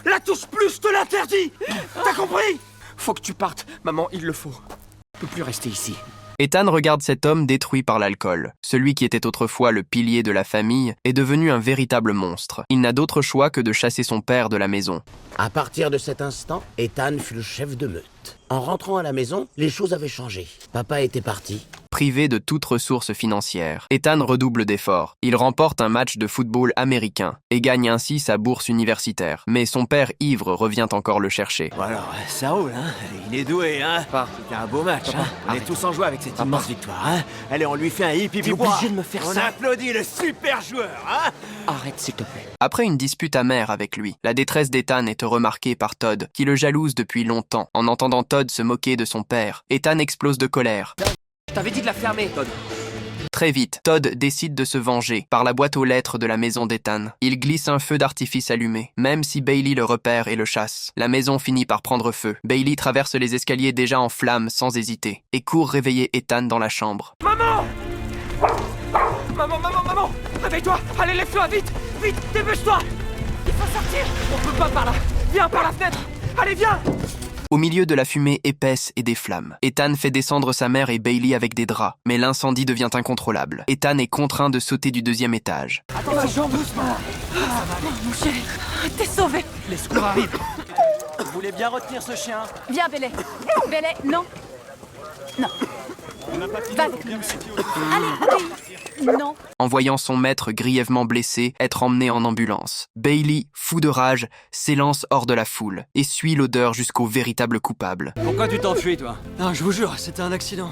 La touche plus, je te l'interdis. T'as compris? Faut que tu partes, maman, il le faut. Je peux plus rester ici. Ethan regarde cet homme détruit par l'alcool. Celui qui était autrefois le pilier de la famille est devenu un véritable monstre. Il n'a d'autre choix que de chasser son père de la maison. À partir de cet instant, Ethan fut le chef de meute. En rentrant à la maison, les choses avaient changé. Papa était parti. Privé de toute ressource financière, Ethan redouble d'efforts. Il remporte un match de football américain et gagne ainsi sa bourse universitaire. Mais son père ivre revient encore le chercher. Bon alors, ça roule, hein. Il est doué, hein. C'était un beau match, hein. On est tous en joie avec cette immense victoire, hein. Allez, on lui fait un hippie. T'es obligé de me faire on ça. On applaudit le super joueur, hein. Arrête, s'il te plaît. Après une dispute amère avec lui, la détresse d'Ethan est remarquée par Todd, qui le jalouse depuis longtemps. En entendant Todd se moquer de son père, Ethan explose de colère. Je t'avais dit de la fermer, Todd. Très vite, Todd décide de se venger par la boîte aux lettres de la maison d'Ethan. Il glisse un feu d'artifice allumé, même si Bailey le repère et le chasse. La maison finit par prendre feu. Bailey traverse les escaliers déjà en flammes sans hésiter et court réveiller Ethan dans la chambre. Maman! Maman! Réveille-toi! Allez, lève-toi, vite! Vite, dépêche-toi! Il faut sortir! On peut pas par là! Viens par la fenêtre! Allez, viens! Au milieu de la fumée épaisse et des flammes, Ethan fait descendre sa mère et Bailey avec des draps, mais l'incendie devient incontrôlable. Ethan est contraint de sauter du 2e étage. Attends, ma jambe, doucement! Mon chéri, t'es sauvé. Les secours arrivent! Vous voulez bien retenir ce chien? Viens, Bellet. Bellet, non. Non. Va avec nous. Allez, obéis. Non. En voyant son maître grièvement blessé être emmené en ambulance, Bailey, fou de rage, s'élance hors de la foule et suit l'odeur jusqu'au véritable coupable. Pourquoi tu t'enfuis, toi? Non, je vous jure, c'était un accident.